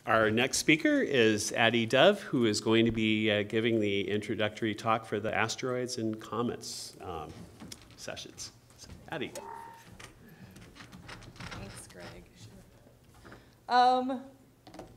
Our next speaker is Addie Dove, who is going to be giving the introductory talk for the Asteroids and Comets sessions. So, Addie. Thanks, Greg.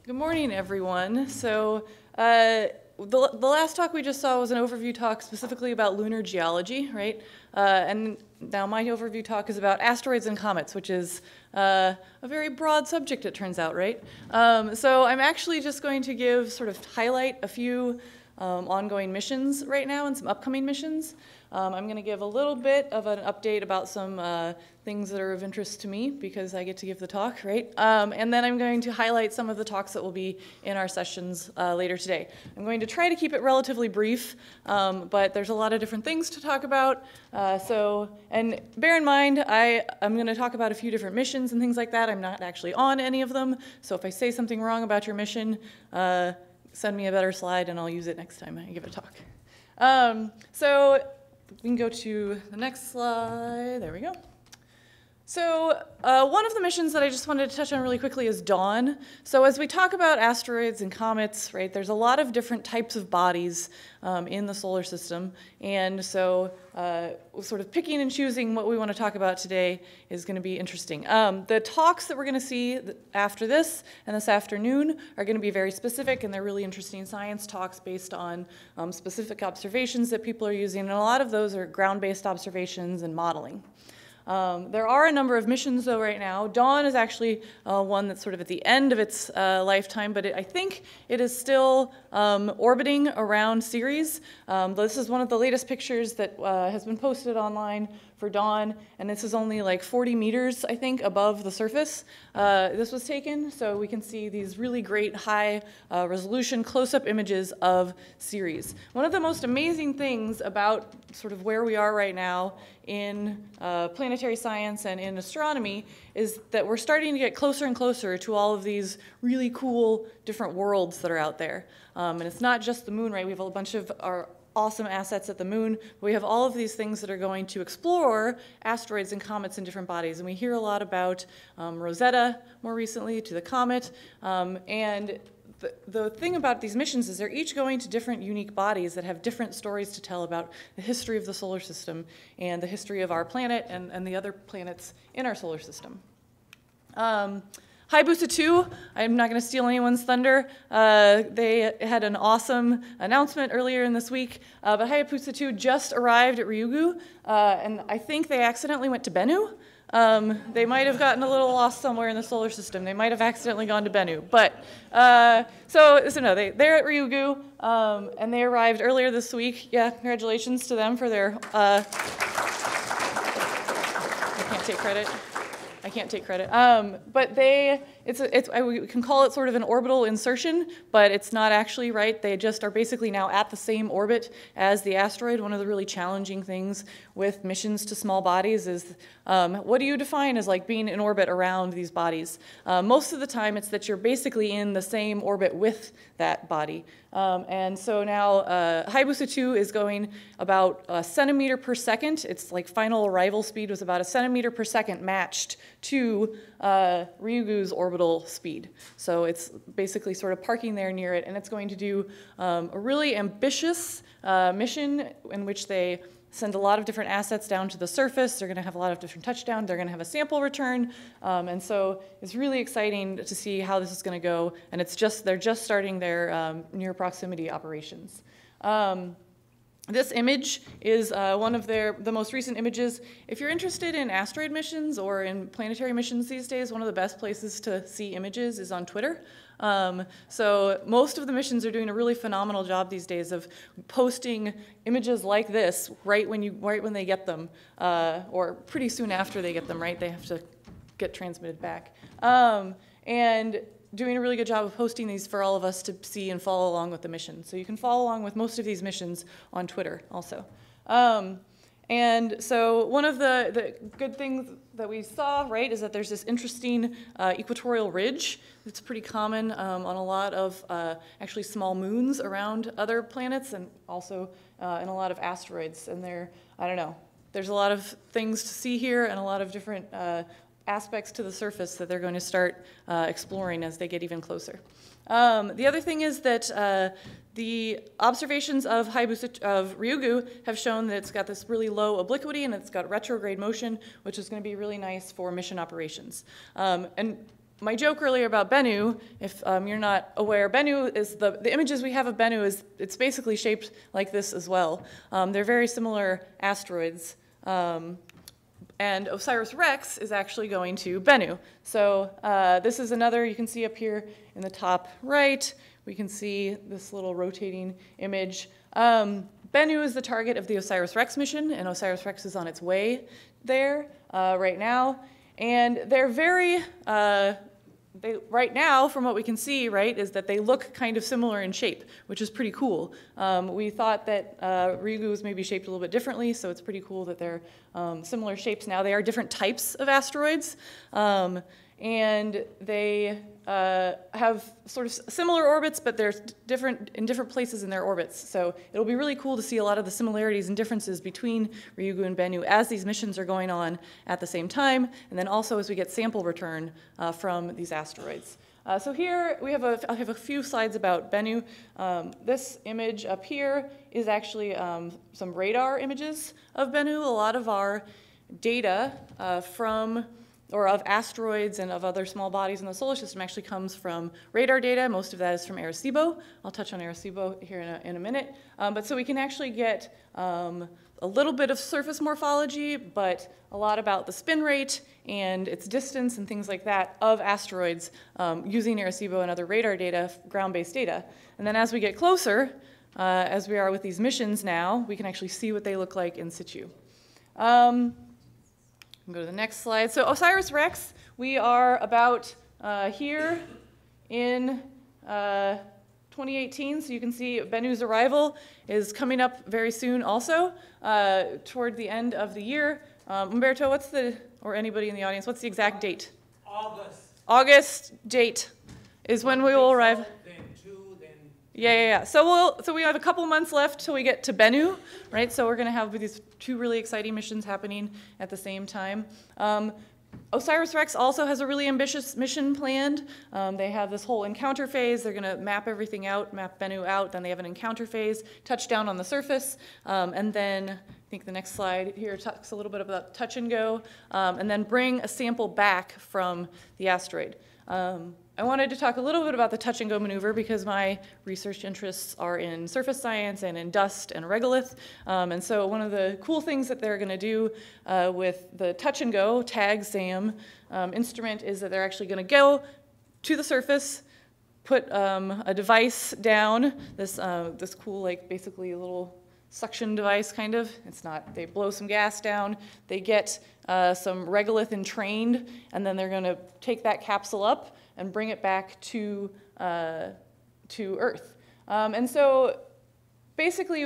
Good morning, everyone. So the last talk we just saw was an overview talk specifically about lunar geology, right? And now my overview talk is about asteroids and comets, which is a very broad subject, it turns out, right? So I'm actually just going to highlight a few ongoing missions right now and some upcoming missions. I'm going to give a little bit of an update about some things that are of interest to me because I get to give the talk, right? And then I'm going to highlight some of the talks that will be in our sessions later today. I'm going to try to keep it relatively brief, but there's a lot of different things to talk about. And bear in mind, I'm going to talk about a few different missions and things like that. I'm not actually on any of them, so if I say something wrong about your mission, send me a better slide and I'll use it next time I give a talk. So we can go to the next slide. There we go. So one of the missions that I just wanted to touch on really quickly is Dawn. So as we talk about asteroids and comets, right, there's a lot of different types of bodies in the solar system. And so sort of picking and choosing what we want to talk about today is going to be interesting. The talks that we're going to see after this and this afternoon are going to be very specific, and they're really interesting science talks based on specific observations that people are using. And a lot of those are ground-based observations and modeling. There are a number of missions, though, right now. Dawn is actually one that's sort of at the end of its lifetime, but I think it is still orbiting around Ceres. This is one of the latest pictures that has been posted online for Dawn, and this is only like 40 meters, I think, above the surface. This was taken, so we can see these really great high resolution close-up images of Ceres. One of the most amazing things about sort of where we are right now in planetary science and in astronomy is that we're starting to get closer and closer to all of these really cool different worlds that are out there. And it's not just the moon, right? We have a bunch of our awesome assets at the moon. We have all of these things that are going to explore asteroids and comets in different bodies. And we hear a lot about Rosetta more recently, to the comet. And the thing about these missions is they're each going to different unique bodies that have different stories to tell about the history of the solar system and the history of our planet and the other planets in our solar system. Hayabusa 2, I'm not going to steal anyone's thunder. They had an awesome announcement earlier in this week, but Hayabusa 2 just arrived at Ryugu, and I think they accidentally went to Bennu. They might have gotten a little lost somewhere in the solar system. They might have accidentally gone to Bennu. But, so no, they're at Ryugu, and they arrived earlier this week. Yeah, congratulations to them for their, I can't take credit. I can't take credit. But we can call it sort of an orbital insertion, but it's not actually, right? They just are basically now at the same orbit as the asteroid. One of the really challenging things with missions to small bodies is what do you define as like being in orbit around these bodies? Most of the time it's that you're basically in the same orbit with that body. And so now Hayabusa 2 is going about a centimeter per second. Its like final arrival speed was about a centimeter per second matched to Ryugu's orbital speed. So it's basically sort of parking there near it, and it's going to do a really ambitious mission in which they send a lot of different assets down to the surface. They're going to have a lot of different touchdowns. They're going to have a sample return. And so it's really exciting to see how this is going to go. And they're just starting their near proximity operations. This image is one of the most recent images. If you're interested in asteroid missions or in planetary missions these days, one of the best places to see images is on Twitter. So most of the missions are doing a really phenomenal job these days of posting images like this right when they get them, or pretty soon after they get them, right? They have to get transmitted back. And doing a really good job of posting these for all of us to see and follow along with the mission. So you can follow along with most of these missions on Twitter also. And so one of the good things that we saw, right, is that there's this interesting equatorial ridge that's pretty common on a lot of actually small moons around other planets and also in a lot of asteroids. And I don't know, there's a lot of things to see here and a lot of different aspects to the surface that they're going to start exploring as they get even closer. The other thing is that the observations of Hayabusa of Ryugu have shown that it's got this really low obliquity and it's got retrograde motion, which is going to be really nice for mission operations. And my joke earlier about Bennu, if you're not aware, Bennu is the images we have of Bennu is it's basically shaped like this as well. They're very similar asteroids. And OsirisRex is actually going to Bennu. So this is another, you can see up here in the top right, we can see this little rotating image. Bennu is the target of the OsirisRex mission, and OsirisRex is on its way there right now. And they're very, right now, from what we can see, right, is that they look kind of similar in shape, which is pretty cool. We thought that Ryugu was maybe shaped a little bit differently, so it's pretty cool that they're similar shapes now. They are different types of asteroids, and they have sort of similar orbits, but they're different in different places in their orbits. So it'll be really cool to see a lot of the similarities and differences between Ryugu and Bennu as these missions are going on at the same time, and then also as we get sample return from these asteroids. So here we have I have a few slides about Bennu. This image up here is actually some radar images of Bennu. A lot of our data of asteroids and of other small bodies in the solar system actually comes from radar data. Most of that is from Arecibo. I'll touch on Arecibo here in a minute. But so we can actually get a little bit of surface morphology, but a lot about the spin rate and its distance and things like that of asteroids using Arecibo and other radar data, ground-based data. And then as we get closer, as we are with these missions now, we can actually see what they look like in situ. Go to the next slide. So OsirisRex, we are about here in 2018. So you can see Bennu's arrival is coming up very soon also, toward the end of the year. Umberto, or anybody in the audience, what's the exact date? August. August date is when we will arrive. Yeah. So we have a couple months left till we get to Bennu, right? So we're going to have these two really exciting missions happening at the same time. OsirisRex also has a really ambitious mission planned. They have this whole encounter phase. They're going to map everything out, map Bennu out. Then they have an encounter phase, touch down on the surface, and then I think the next slide here talks a little bit about touch and go, and then bring a sample back from the asteroid. I wanted to talk a little bit about the touch and go maneuver because my research interests are in surface science and in dust and regolith. And so one of the cool things that they're going to do with the touch and go tag SAM instrument is that they're actually going to go to the surface, put a device down, this cool, like basically a little suction device kind of. It's not, they blow some gas down, they get some regolith entrained, and then they're going to take that capsule up and bring it back to Earth. And so basically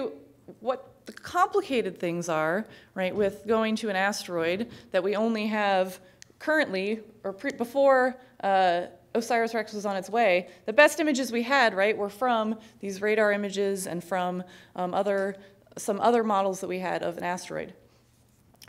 what the complicated things are, right, with going to an asteroid that we only have currently, or before OsirisRex was on its way, the best images we had, right, were from these radar images and from some other models that we had of an asteroid.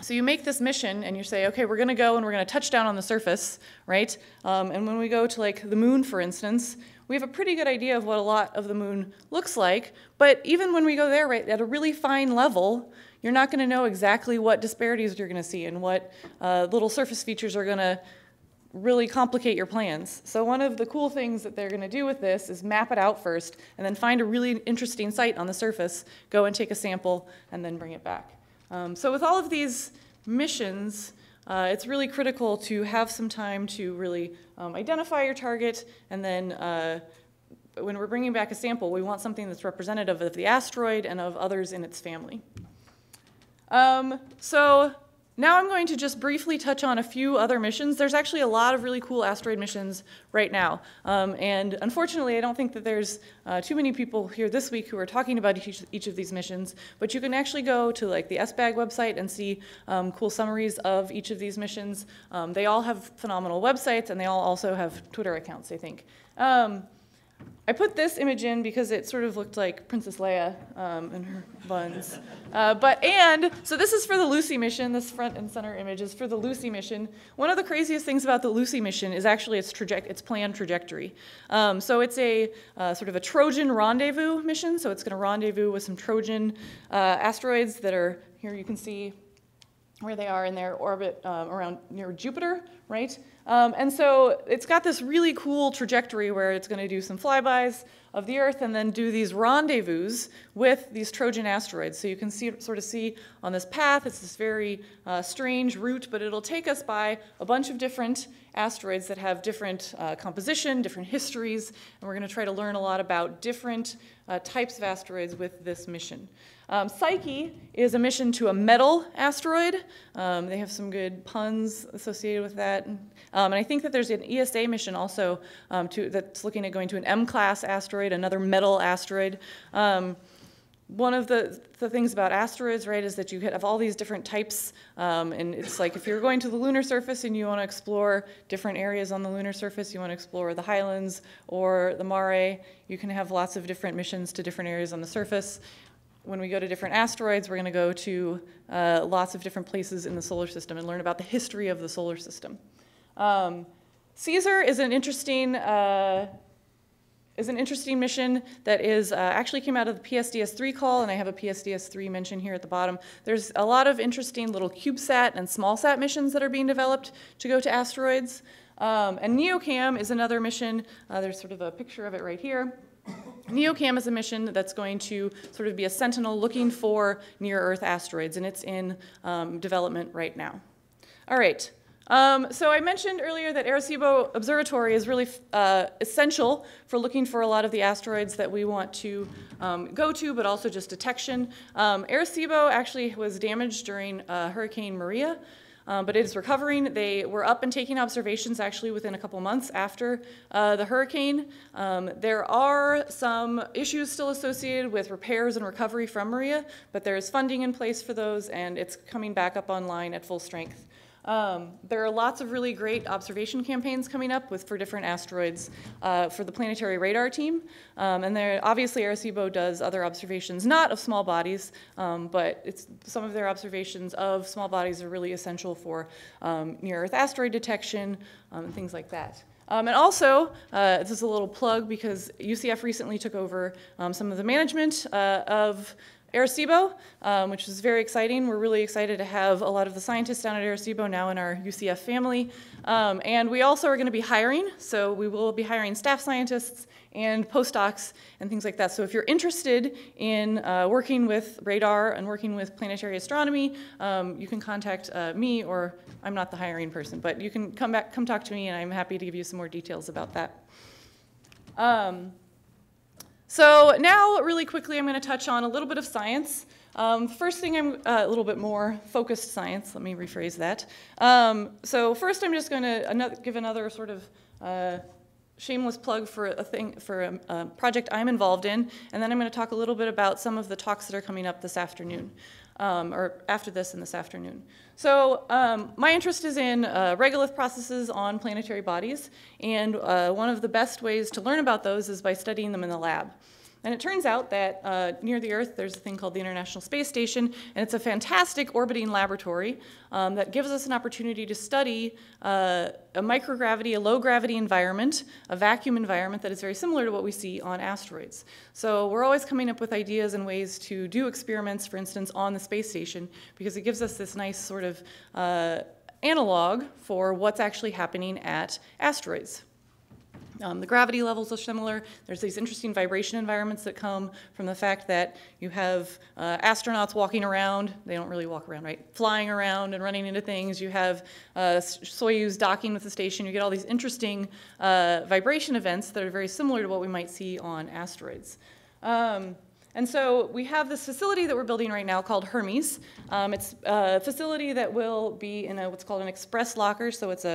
So you make this mission and you say, okay, we're going to go and we're going to touch down on the surface, right? And when we go to like the moon, for instance, we have a pretty good idea of what a lot of the moon looks like. But even when we go there, right, at a really fine level, you're not going to know exactly what disparities you're going to see and what little surface features are going to really complicate your plans. So one of the cool things that they're going to do with this is map it out first and then find a really interesting site on the surface, go and take a sample, and then bring it back. So with all of these missions, it's really critical to have some time to really identify your target, and then when we're bringing back a sample, we want something that's representative of the asteroid and of others in its family. So now I'm going to just briefly touch on a few other missions. There's actually a lot of really cool asteroid missions right now. And unfortunately, I don't think that there's too many people here this week who are talking about each of these missions, but you can actually go to like the SBAG website and see cool summaries of each of these missions. They all have phenomenal websites, and they all also have Twitter accounts, I think. I put this image in because it sort of looked like Princess Leia and her buns. So this is for the Lucy mission. This front and center image is for the Lucy mission. One of the craziest things about the Lucy mission is actually its planned trajectory. So it's a sort of a Trojan rendezvous mission. So it's going to rendezvous with some Trojan asteroids that are, here you can see where they are in their orbit around near Jupiter, right? And so it's got this really cool trajectory where it's going to do some flybys of the Earth and then do these rendezvous with these Trojan asteroids. So you can sort of see on this path, it's this very strange route, but it'll take us by a bunch of different asteroids that have different composition, different histories, and we're going to try to learn a lot about different types of asteroids with this mission. Psyche is a mission to a metal asteroid. They have some good puns associated with that. And I think that there's an ESA mission also that's looking at going to an M-class asteroid, another metal asteroid. One of the things about asteroids, right, is that you have all these different types, and it's like if you're going to the lunar surface and you want to explore different areas on the lunar surface, you want to explore the highlands or the mare, you can have lots of different missions to different areas on the surface. When we go to different asteroids, we're going to go to lots of different places in the solar system and learn about the history of the solar system. Caesar is an interesting mission that is actually came out of the PSDS-3 call, and I have a PSDS-3 mention here at the bottom. There's a lot of interesting little CubeSat and SmallSat missions that are being developed to go to asteroids. And NeoCam is another mission. There's sort of a picture of it right here. NeoCam is a mission that's going to sort of be a sentinel looking for near-Earth asteroids, and it's in development right now. All right. So I mentioned earlier that Arecibo Observatory is really essential for looking for a lot of the asteroids that we want to go to, but also just detection. Arecibo actually was damaged during Hurricane Maria, but it is recovering. They were up and taking observations actually within a couple months after the hurricane. There are some issues still associated with repairs and recovery from Maria, but there is funding in place for those, and it's coming back up online at full strength. There are lots of really great observation campaigns coming up for different asteroids for the planetary radar team. And obviously Arecibo does other observations, not of small bodies, but some of their observations of small bodies are really essential for near-Earth asteroid detection and things like that. And also, this is a little plug because UCF recently took over some of the management of Arecibo, which is very exciting. We're really excited to have a lot of the scientists down at Arecibo now in our UCF family. And we also are going to be hiring, so we will be hiring staff scientists and postdocs and things like that. So if you're interested in working with radar and working with planetary astronomy, you can contact me, or I'm not the hiring person, but you can come talk to me, and I'm happy to give you some more details about that. So now, really quickly, I'm going to touch on a little bit of science. First thing, I'm a little bit more focused science. Let me rephrase that. So first, I'm just going to give another sort of shameless plug for a project I'm involved in, and then I'm going to talk a little bit about some of the talks that are coming up this afternoon, or after this and this afternoon. So my interest is in regolith processes on planetary bodies, and one of the best ways to learn about those is by studying them in the lab. And it turns out that near the Earth, there's a thing called the International Space Station, and it's a fantastic orbiting laboratory that gives us an opportunity to study a microgravity, a low-gravity environment, a vacuum environment that is very similar to what we see on asteroids. So we're always coming up with ideas and ways to do experiments, for instance, on the space station, because it gives us this nice sort of analog for what's actually happening at asteroids. The gravity levels are similar. There's these interesting vibration environments that come from the fact that you have astronauts walking around. They don't really walk around, right? Flying around and running into things. You have Soyuz docking with the station. You get all these interesting vibration events that are very similar to what we might see on asteroids. And so we have this facility that we're building right now called Hermes. It's a facility that will be in what's called an express locker. So it's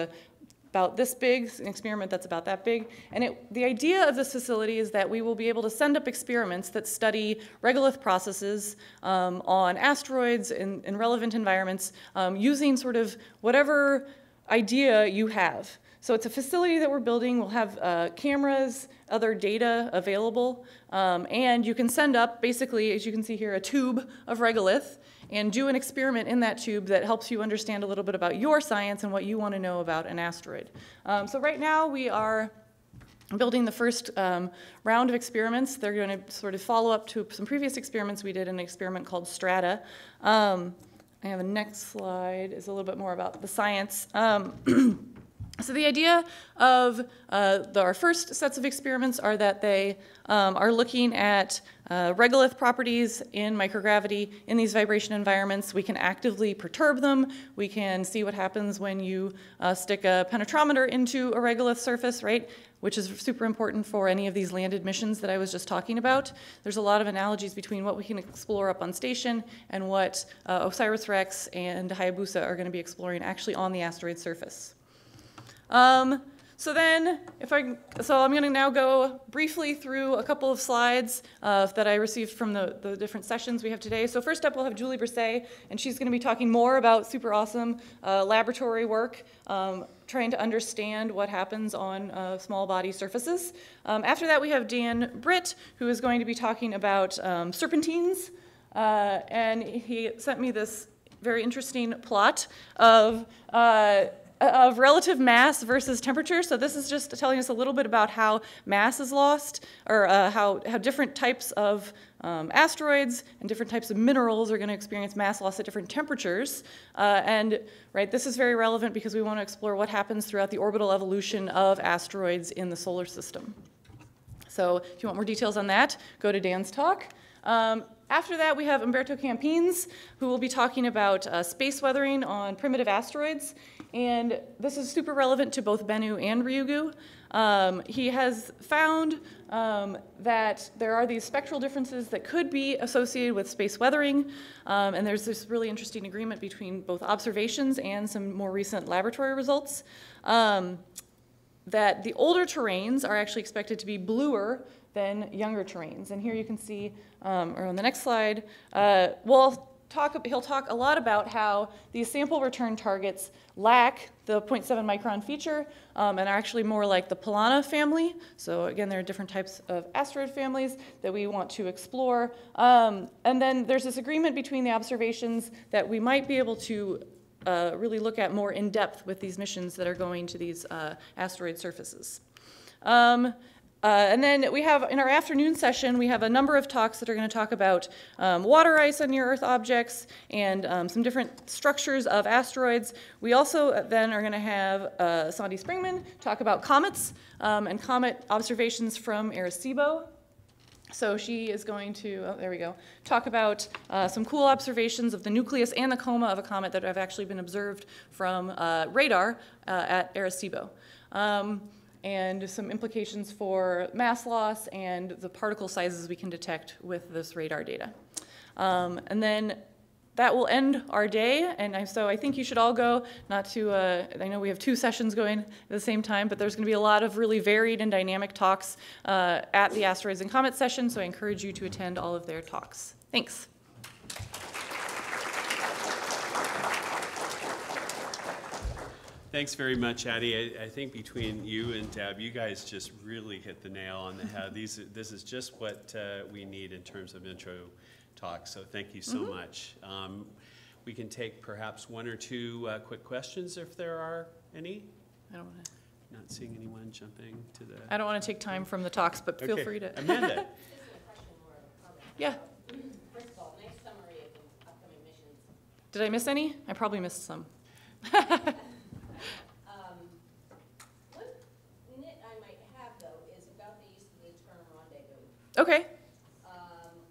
about this big, an experiment that's about that big. And the idea of this facility is that we will be able to send up experiments that study regolith processes on asteroids in relevant environments using sort of whatever idea you have. So it's a facility that we're building. We'll have cameras, other data available, and you can send up, basically, as you can see here, a tube of regolith and do an experiment in that tube that helps you understand a little bit about your science and what you want to know about an asteroid. So right now we are building the first round of experiments. They're going to sort of follow up to some previous experiments we did in an experiment called Strata. I have a next slide is a little bit more about the science. So the idea of our first sets of experiments are that they are looking at regolith properties in microgravity in these vibration environments. We can actively perturb them. We can see what happens when you stick a penetrometer into a regolith surface, right? Which is super important for any of these landed missions that I was just talking about. There's a lot of analogies between what we can explore up on station and what OsirisRex and Hayabusa are going to be exploring actually on the asteroid surface. So I'm going to now go briefly through a couple of slides that I received from the different sessions we have today. So first up, we'll have Julie Brisset, and she's going to be talking more about super awesome laboratory work, trying to understand what happens on small body surfaces. After that, we have Dan Britt, who is going to be talking about serpentines, and he sent me this very interesting plot of relative mass versus temperature. So this is just telling us a little bit about how mass is lost, or how different types of asteroids and different types of minerals are going to experience mass loss at different temperatures. This is very relevant because we want to explore what happens throughout the orbital evolution of asteroids in the solar system. So if you want more details on that, go to Dan's talk. After that, we have Umberto Campins, who will be talking about space weathering on primitive asteroids. And this is super relevant to both Bennu and Ryugu. He has found that there are these spectral differences that could be associated with space weathering. And there's this really interesting agreement between both observations and some more recent laboratory results. That the older terrains are actually expected to be bluer than younger terrains. And here you can see, or on the next slide, he'll talk a lot about how these sample return targets lack the 0.7 micron feature and are actually more like the Polana family. So again, there are different types of asteroid families that we want to explore. And then there's this agreement between the observations that we might be able to really look at more in depth with these missions that are going to these asteroid surfaces. And then we have, in our afternoon session, we have a number of talks that are going to talk about water ice on near-Earth objects and some different structures of asteroids. We also then are going to have Sandy Springman talk about comets and comet observations from Arecibo. So she is going to, talk about some cool observations of the nucleus and the coma of a comet that have actually been observed from radar at Arecibo. And some implications for mass loss and the particle sizes we can detect with this radar data. And then that will end our day, and so I think you should all go, I know we have 2 sessions going at the same time, but there's going to be a lot of really varied and dynamic talks at the Asteroids and Comets session, so I encourage you to attend all of their talks. Thanks. Thanks very much, Addie. I think between you and Deb, you guys just really hit the nail on the head. This is just what we need in terms of intro talks, so thank you so much. We can take perhaps 1 or 2 quick questions if there are any. I don't want to. Not seeing anyone jumping to the... I don't want to take time from the talks, but feel free to. Amanda. Yeah. First of all, nice summary of the upcoming missions. Did I miss any? I probably missed some. One nit I might have, though, is about the use of the term rendezvous. Okay.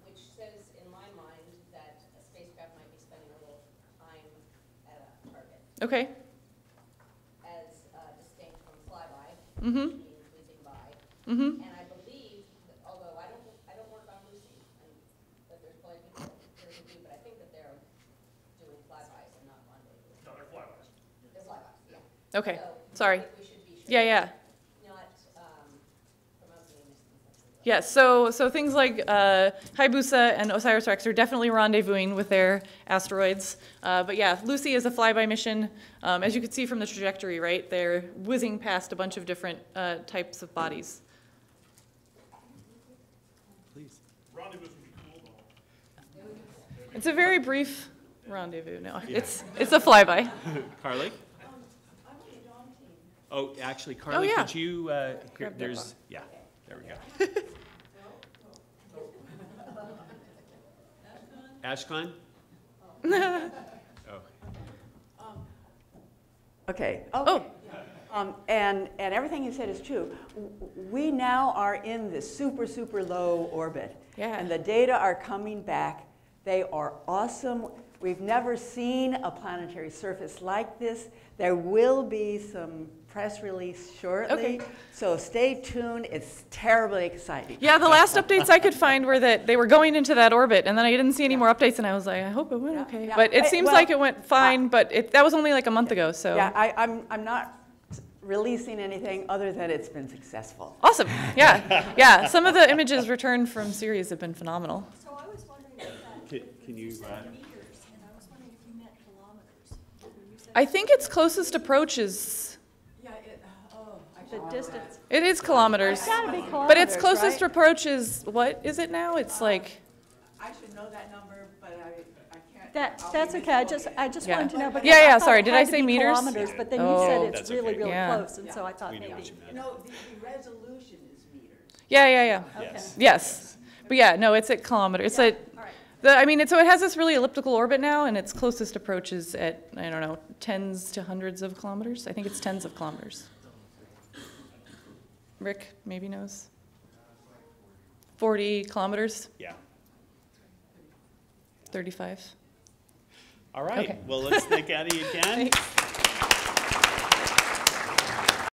Which says, in my mind, that a spacecraft might be spending a little time at a target. Okay. As distinct from flyby, Mm-hmm. being whizzing by. Mm-hmm. And I believe, that, although I don't work on Lucy, but there's probably people here who do, but I think that they're doing flybys and not rendezvous. No, they're flybys. They're flybys, yeah. Okay. So Sorry. I think we should be sure. Yeah, yeah. Not promoting a misconception. Yes, so things like Hayabusa and OsirisRex are definitely rendezvousing with their asteroids. But yeah, Lucy is a flyby mission. As you can see from the trajectory, right, they're whizzing past a bunch of different types of bodies. Please. Rendezvous would be cool, though. It's a very brief rendezvous. No, it's a flyby. Carly? I'm on the Dawn team. Oh, actually, Carly, yeah. could you, Grab that there's, yeah, there we go. Ashcon? Oh. Okay. Oh. And everything you said is true. We now are in this super, super low orbit. Yeah. And the data are coming back. They are awesome. We've never seen a planetary surface like this. There will be some press release shortly. Okay. So stay tuned. It's terribly exciting. Yeah, the last updates I could find were that they were going into that orbit, and then I didn't see any more updates, and I was like, I hope it went okay. Yeah. But it seems Well, like it went fine, but that was only like a month ago, so. Yeah, I'm not releasing anything other than it's been successful. Awesome, yeah, yeah. Some of the images returned from Ceres have been phenomenal. So I was wondering about that. Can you, Meters, and I was wondering if you meant kilometers. When you said I think its closest approach is, the distance. it is kilometers. It's gotta be kilometers, But its closest right? approach is, what is it now? It's like, I should know that number, but I can't. That's okay, I just Yeah. wanted to know. because Yeah, yeah, I thought sorry, it did had I to say be meters? kilometers, but then you Oh. said it's That's really, okay. really Yeah. close, and so I thought we know maybe. what you meant. No, the resolution is meters. yeah, yeah, yeah. Yes. Yes, but yeah, no, it's at kilometers. It's at, I mean, so it has this really elliptical orbit now, and its closest approach is at, I don't know, tens to hundreds of kilometers. I think it's tens of kilometers. Rick maybe knows. 40 kilometers, Yeah. 35. All right, Okay. well, let's thank Addie again. Thanks.